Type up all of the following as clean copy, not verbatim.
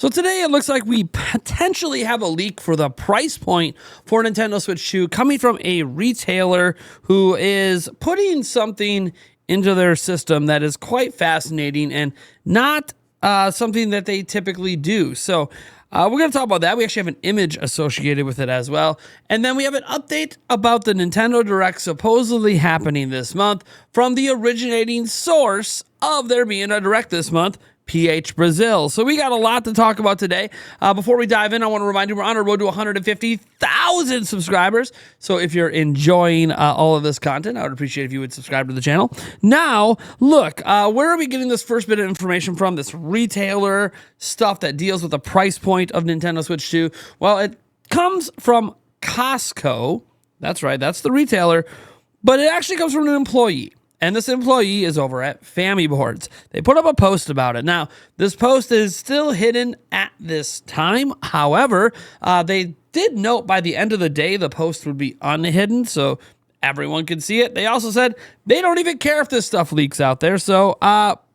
So today it looks like we potentially have a leak for the price point for Nintendo Switch 2 coming from a retailer who is putting something into their system that is quite fascinating and not something that they typically do. So we're going to talk about that. We actually have an image associated with it as well. And then we have an update about the Nintendo Direct supposedly happening this month from the originating source of there being a Direct this month, PH Brazil. So we got a lot to talk about today. Before we dive in, I want to remind you we're on our road to 150,000 subscribers. So if you're enjoying all of this content, I would appreciate if you would subscribe to the channel. Now, look, where are we getting this first bit of information from? This retailer stuff that deals with the price point of Nintendo Switch 2. Well, it comes from Costco. That's right, that's the retailer. But it actually comes from an employee. And this employee is over at Family Boards. They put up a post about it. Now, this post is still hidden at this time. However, they did note by the end of the day, the post would be unhidden, so everyone could see it. They also said they don't even care if this stuff leaks out there. So,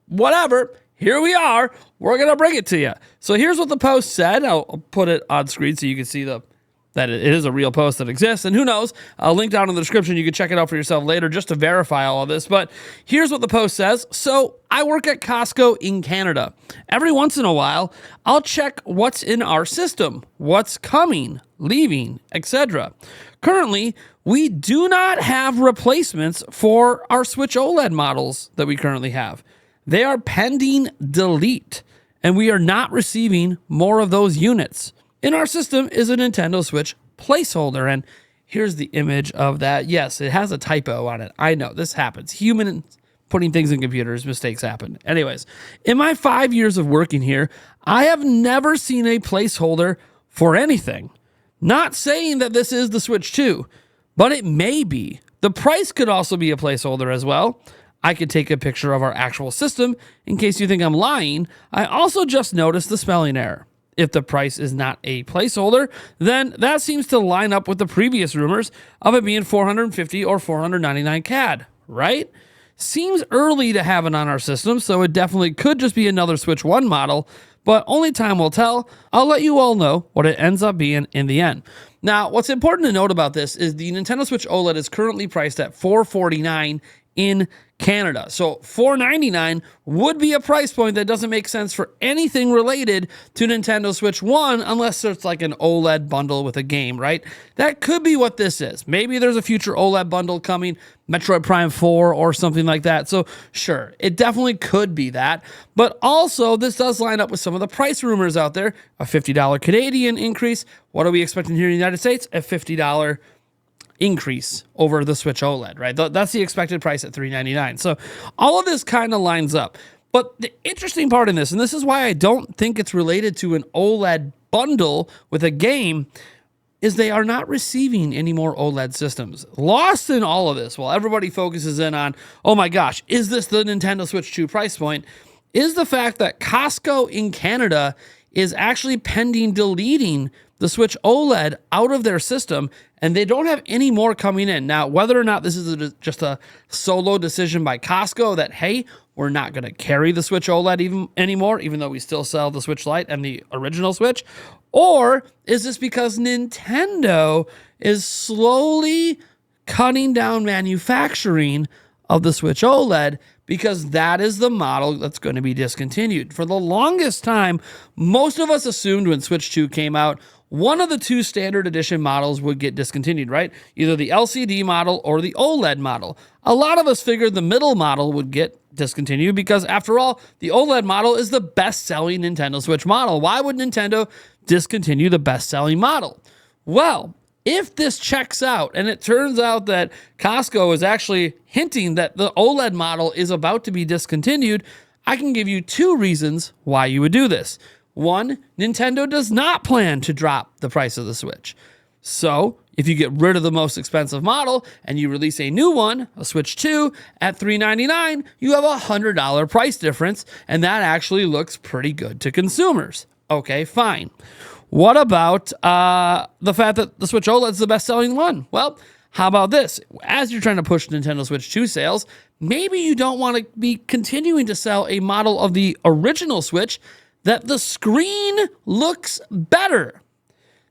whatever. Here we are. We're going to bring it to you. So here's what the post said. I'll put it on screen so you can see that it is a real post that exists. And who knows, I'll link down in the description. You can check it out for yourself later just to verify all of this. But here's what the post says. So I work at Costco in Canada. Every once in a while, I'll check what's in our system, what's coming, leaving, etc. Currently, we do not have replacements for our Switch OLED models that we currently have. They are pending delete, and we are not receiving more of those units. In our system is a Nintendo Switch placeholder, and here's the image of that. Yes, it has a typo on it. I know, this happens. Humans putting things in computers, mistakes happen. Anyways, in my 5 years of working here, I have never seen a placeholder for anything. Not saying that this is the Switch 2, but it may be. The price could also be a placeholder as well. I could take a picture of our actual system in case you think I'm lying. I also just noticed the spelling error. If the price is not a placeholder, then that seems to line up with the previous rumors of it being 450 or 499 CAD, right? Seems early to have it on our system, so it definitely could just be another Switch 1 model, but only time will tell. I'll let you all know what it ends up being in the end. Now, what's important to note about this is the Nintendo Switch OLED is currently priced at $449 in Canada. So $499 would be a price point that doesn't make sense for anything related to Nintendo Switch 1 unless it's like an OLED bundle with a game, right? That could be what this is. Maybe there's a future OLED bundle coming, Metroid Prime 4 or something like that. So sure, it definitely could be that. But also, this does line up with some of the price rumors out there. A $50 Canadian increase. What are we expecting here in the United States? A $50 increase over the Switch OLED, right? That's the expected price at $399. So all of this kind of lines up. But the interesting part in this, and this is why I don't think it's related to an OLED bundle with a game, is they are not receiving any more OLED systems. Lost in all of this, while everybody focuses in on, oh my gosh, is this the Nintendo Switch 2 price point, is the fact that Costco in Canada is actually pending deleting the Switch OLED out of their system, and they don't have any more coming in. Now, whether or not this is just a solo decision by Costco that, hey, we're not going to carry the Switch OLED anymore, even though we still sell the Switch Lite and the original Switch, or is this because Nintendo is slowly cutting down manufacturing of the Switch OLED because that is the model that's going to be discontinued. For the longest time, most of us assumed when Switch 2 came out, one of the two standard edition models would get discontinued, right? Either the LCD model or the OLED model. A lot of us figured the middle model would get discontinued because, after all, the OLED model is the best-selling Nintendo Switch model. Why would Nintendo discontinue the best-selling model? Well, if this checks out and it turns out that Costco is actually hinting that the OLED model is about to be discontinued, I can give you two reasons why you would do this. One, Nintendo does not plan to drop the price of the Switch. So if you get rid of the most expensive model and you release a new one, a Switch 2, at $399, you have a $100 price difference, and that actually looks pretty good to consumers. Okay, fine. What about the fact that the Switch OLED is the best-selling one? Well, how about this? As you're trying to push Nintendo Switch 2 sales, maybe you don't want to be continuing to sell a model of the original Switch that the screen looks better.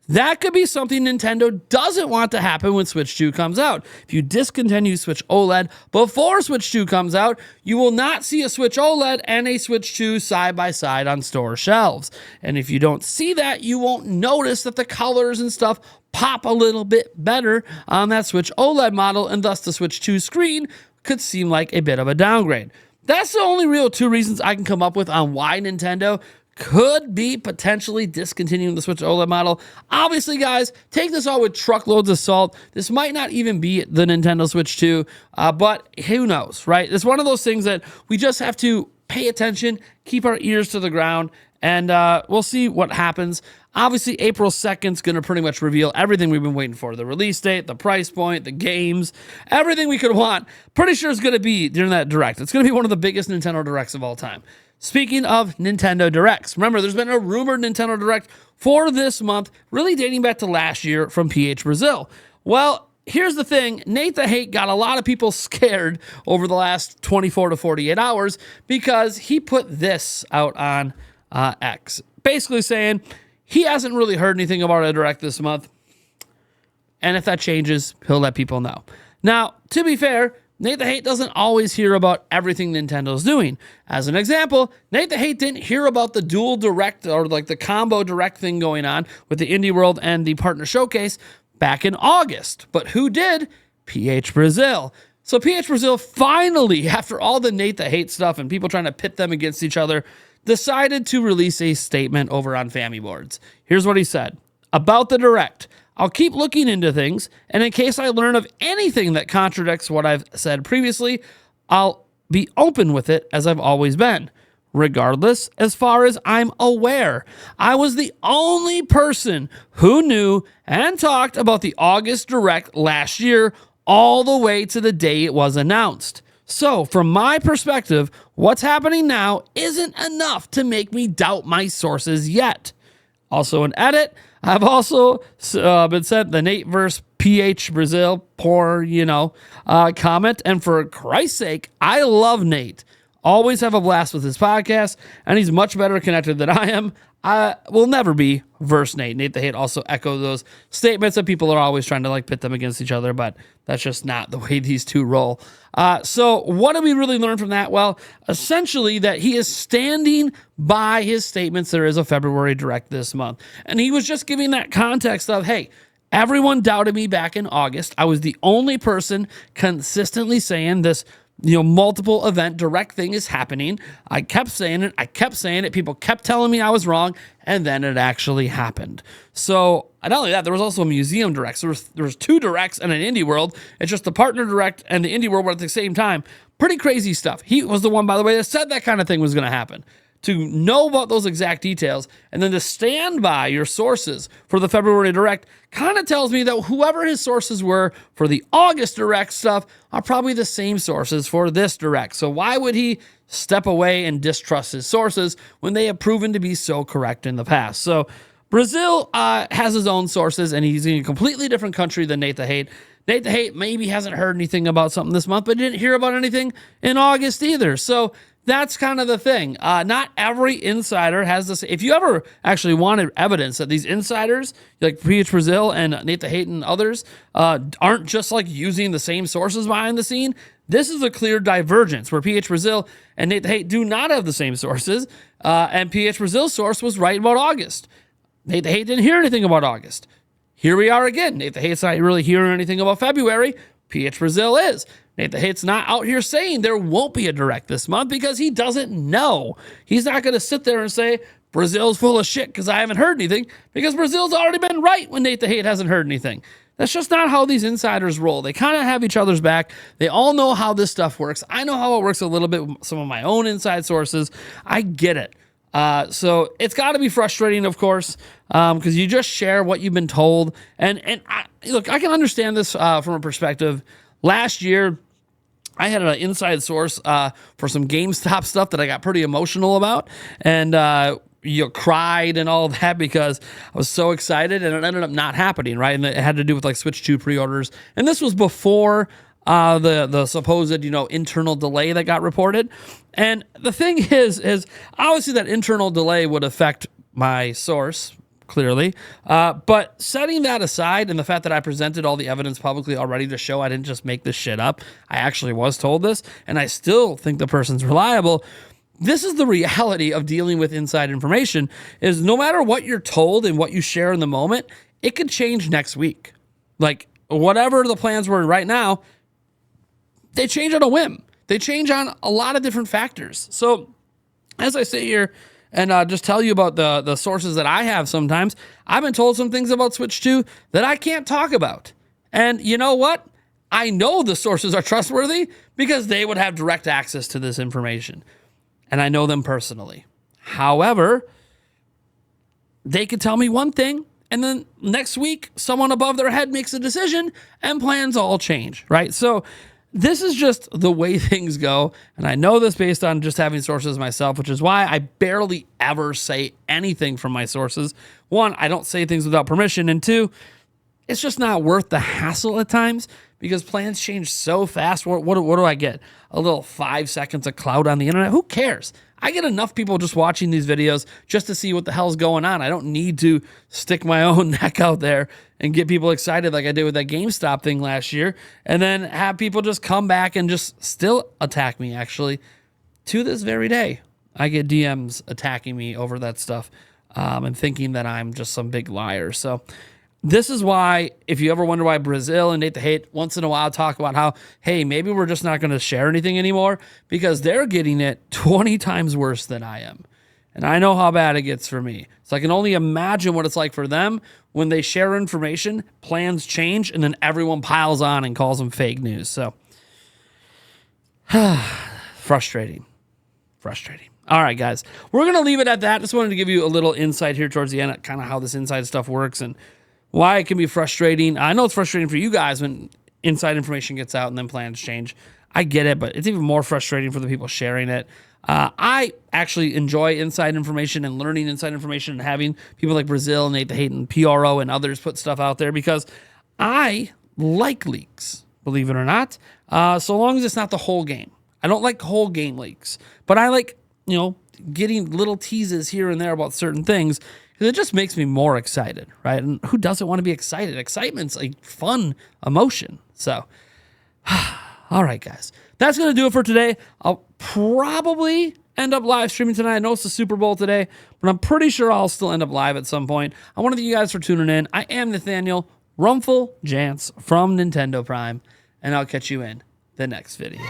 That could be something Nintendo doesn't want to happen when Switch 2 comes out. If you discontinue Switch OLED before Switch 2 comes out, you will not see a Switch OLED and a Switch 2 side by side on store shelves. And if you don't see that, you won't notice that the colors and stuff pop a little bit better on that Switch OLED model, and thus the Switch 2 screen could seem like a bit of a downgrade. That's the only real two reasons I can come up with on why Nintendo could be potentially discontinuing the Switch OLED model. Obviously, guys, take this all with truckloads of salt. This might not even be the Nintendo Switch 2, but who knows, right? It's one of those things that we just have to pay attention, keep our ears to the ground, and we'll see what happens. Obviously, April 2nd is going to pretty much reveal everything we've been waiting for. The release date, the price point, the games, everything we could want. Pretty sure it's going to be during that Direct. It's going to be one of the biggest Nintendo Directs of all time. Speaking of Nintendo Directs, remember, there's been a rumored Nintendo Direct for this month, really dating back to last year from PH Brazil. Well, here's the thing. Nate the Hate got a lot of people scared over the last 24 to 48 hours because he put this out on X, basically saying he hasn't really heard anything about a Direct this month, and if that changes, he'll let people know. Now, to be fair, Nate the Hate doesn't always hear about everything Nintendo's doing. As an example, Nate the Hate didn't hear about the dual direct or like the combo direct thing going on with the Indie World and the Partner Showcase back in August. But who did? PH Brazil. So PH Brazil finally, after all the Nate the Hate stuff and people trying to pit them against each other, decided to release a statement over on Family Boards. Here's what he said about the Direct. I'll keep looking into things, and in case I learn of anything that contradicts what I've said previously, I'll be open with it as I've always been. Regardless, as far as I'm aware, I was the only person who knew and talked about the August Direct last year all the way to the day it was announced. So, from my perspective, what's happening now isn't enough to make me doubt my sources yet. Also, an edit. I've also been sent the Nate versus PH Brazil comment. And for Christ's sake, I love Nate. Always have a blast with his podcast, and he's much better connected than I am. I will never be versus Nate. Nate the Hate also echoed those statements that people are always trying to like pit them against each other, but that's just not the way these two roll. So what do we really learn from that? Well, essentially that he is standing by his statements. There is a February Direct this month. And he was just giving that context of, hey, everyone doubted me back in August. I was the only person consistently saying this multiple event Direct thing is happening. I kept saying it. People kept telling me I was wrong, and then it actually happened. So, not only that, there was also a museum Direct. So there was two Directs and an Indie World. It's just the Partner Direct and the Indie World were at the same time. Pretty crazy stuff. He was the one, by the way, that said that kind of thing was going to happen. To know about those exact details and then to stand by your sources for the February Direct kind of tells me that whoever his sources were for the August Direct stuff are probably the same sources for this Direct. So why would he step away and distrust his sources when they have proven to be so correct in the past? So Brazil has his own sources, and he's in a completely different country than Nate the Hate. Nate the Hate maybe hasn't heard anything about something this month, but didn't hear about anything in August either. So that's kind of the thing. Not every insider has this. If you ever actually wanted evidence that these insiders, like PH Brazil and Nate the Hate and others, aren't just like using the same sources behind the scene, this is a clear divergence where PH Brazil and Nate the Hate do not have the same sources. And PH Brazil's source was right about August. Nate the Hate didn't hear anything about August. Here we are again. Nate the Hate's not really hearing anything about February. PH Brazil is. Nate the Hate's not out here saying there won't be a Direct this month because he doesn't know. He's not going to sit there and say Brazil's full of shit because I haven't heard anything, because Brazil's already been right when Nate the Hate hasn't heard anything. That's just not how these insiders roll. They kind of have each other's back. They all know how this stuff works. I know how it works a little bit with some of my own inside sources. I get it. So it's got to be frustrating, of course, because you just share what you've been told. And look, I can understand this from a perspective. Last year, I had an inside source for some GameStop stuff that I got pretty emotional about, and cried and all of that because I was so excited, and it ended up not happening, right? And it had to do with like Switch 2 pre-orders. And this was before the supposed, internal delay that got reported. And the thing is obviously that internal delay would affect my source, clearly. But setting that aside and the fact that I presented all the evidence publicly already to show I didn't just make this shit up, I actually was told this, and I still think the person's reliable. This is the reality of dealing with inside information, is no matter what you're told and what you share in the moment, it could change next week. Like, whatever the plans were right now, they change on a whim. They change on a lot of different factors. So as I sit here and just tell you about the sources that I have sometimes, I've been told some things about Switch 2 that I can't talk about. And you know what? I know the sources are trustworthy because they would have direct access to this information. And I know them personally. However, they could tell me one thing, and then next week, someone above their head makes a decision, and plans all change, right? So this is just the way things go, and I know this based on just having sources myself, which is why I barely ever say anything from my sources. One, I don't say things without permission, and two, it's just not worth the hassle at times because plans change so fast. What do I get? A little 5 seconds of clout on the internet? Who cares? I get enough people just watching these videos just to see what the hell's going on. I don't need to stick my own neck out there and get people excited like I did with that GameStop thing last year, and then have people just come back and just still attack me, actually. To this very day, I get DMs attacking me over that stuff and thinking that I'm just some big liar. So this is why, if you ever wonder why Brazil and Nate the Hate once in a while talk about how, hey, maybe we're just not going to share anything anymore, because they're getting it 20 times worse than I am. And I know how bad it gets for me. So I can only imagine what it's like for them when they share information, plans change, and then everyone piles on and calls them fake news. So, frustrating. All right, guys. We're going to leave it at that. Just wanted to give you a little insight here towards the end, kind of how this inside stuff works and why it can be frustrating. I know it's frustrating for you guys when inside information gets out and then plans change. I get it, but it's even more frustrating for the people sharing it. I actually enjoy inside information and learning inside information and having people like Brazil and Nate the Hate and PRO and others put stuff out there because I like leaks, believe it or not, so long as it's not the whole game. I don't like whole game leaks, but I like, getting little teases here and there about certain things because it just makes me more excited, right? And who doesn't want to be excited? Excitement's a fun emotion. So, all right, guys. That's going to do it for today. I'll probably end up live streaming tonight. I know it's the Super Bowl today, but I'm pretty sure I'll still end up live at some point. I want to thank you guys for tuning in. I am Nathaniel Rumful Jantz from Nintendo Prime, and I'll catch you in the next video.